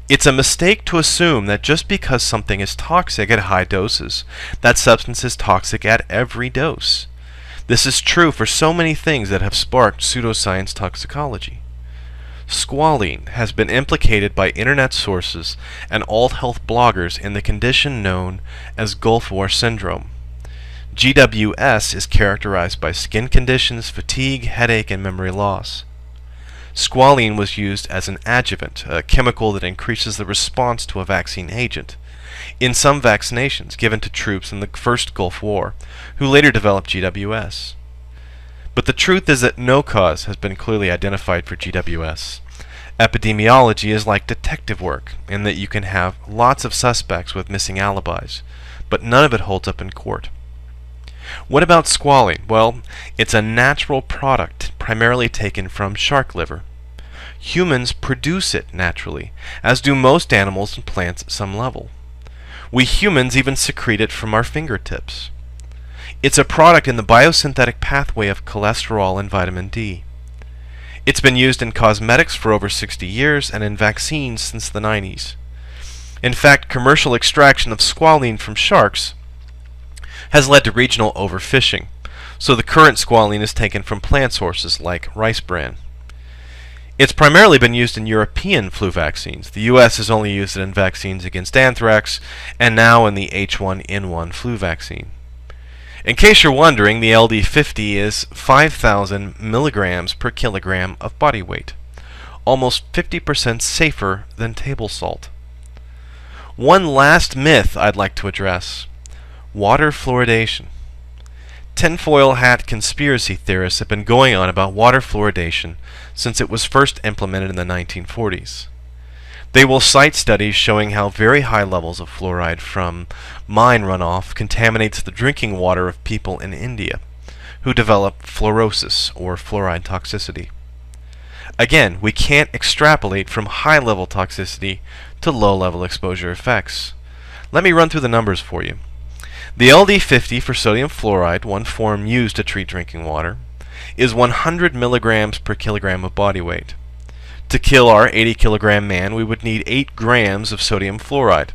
It's a mistake to assume that just because something is toxic at high doses, that substance is toxic at every dose. This is true for so many things that have sparked pseudoscience toxicology. Squalene has been implicated by internet sources and alt health bloggers in the condition known as Gulf War syndrome. GWS is characterized by skin conditions, fatigue, headache, and memory loss. Squalene was used as an adjuvant, a chemical that increases the response to a vaccine agent, in some vaccinations given to troops in the first Gulf War, who later developed GWS. But the truth is that no cause has been clearly identified for GWS. Epidemiology is like detective work, in that you can have lots of suspects with missing alibis, but none of it holds up in court. What about squalene? Well, it's a natural product primarily taken from shark liver. Humans produce it naturally, as do most animals and plants at some level. We humans even secrete it from our fingertips. It's a product in the biosynthetic pathway of cholesterol and vitamin D. It's been used in cosmetics for over 60 years and in vaccines since the 90s. In fact, commercial extraction of squalene from sharks has led to regional overfishing, so the current squalene is taken from plant sources like rice bran. It's primarily been used in European flu vaccines. The US has only used it in vaccines against anthrax, and now in the H1N1 flu vaccine. In case you're wondering, the LD50 is 5,000 milligrams per kilogram of body weight, almost 50% safer than table salt. One last myth I'd like to address: water fluoridation. Tinfoil hat conspiracy theorists have been going on about water fluoridation since it was first implemented in the 1940s. They will cite studies showing how very high levels of fluoride from mine runoff contaminates the drinking water of people in India who develop fluorosis or fluoride toxicity. Again, we can't extrapolate from high-level toxicity to low-level exposure effects. Let me run through the numbers for you. The LD50 for sodium fluoride, one form used to treat drinking water, is 100 milligrams per kilogram of body weight. To kill our 80-kilogram man, we would need 8 grams of sodium fluoride.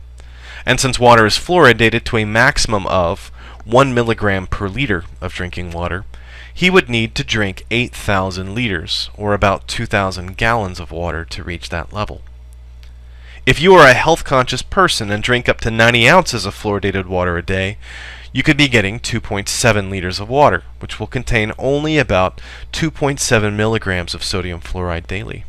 And since water is fluoridated to a maximum of 1 milligram per liter of drinking water, he would need to drink 8,000 liters, or about 2,000 gallons of water to reach that level. If you are a health-conscious person and drink up to 90 ounces of fluoridated water a day, you could be getting 2.7 liters of water, which will contain only about 2.7 milligrams of sodium fluoride daily.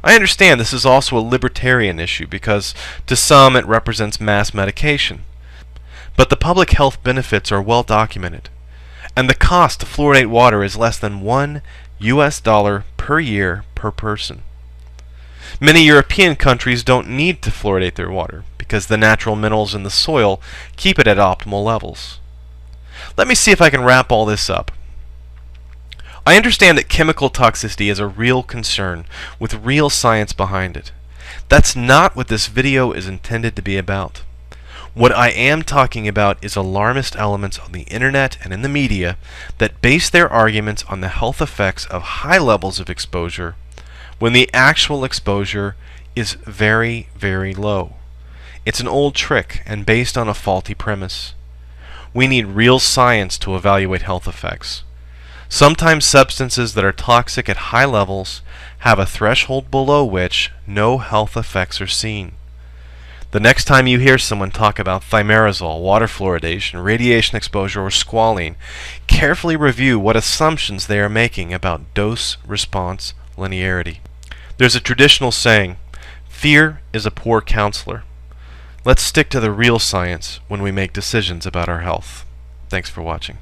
I understand this is also a libertarian issue because to some it represents mass medication, but the public health benefits are well documented, and the cost to fluoridate water is less than $1 per year per person. Many European countries don't need to fluoridate their water because the natural minerals in the soil keep it at optimal levels. Let me see if I can wrap all this up. I understand that chemical toxicity is a real concern with real science behind it. That's not what this video is intended to be about. What I am talking about is alarmist elements on the internet and in the media that base their arguments on the health effects of high levels of exposure when the actual exposure is very, very low. It's an old trick and based on a faulty premise. We need real science to evaluate health effects. Sometimes substances that are toxic at high levels have a threshold below which no health effects are seen. The next time you hear someone talk about thimerosal, water fluoridation, radiation exposure, or squalene, carefully review what assumptions they are making about dose-response linearity. There's a traditional saying, fear is a poor counselor. Let's stick to the real science when we make decisions about our health. Thanks for watching.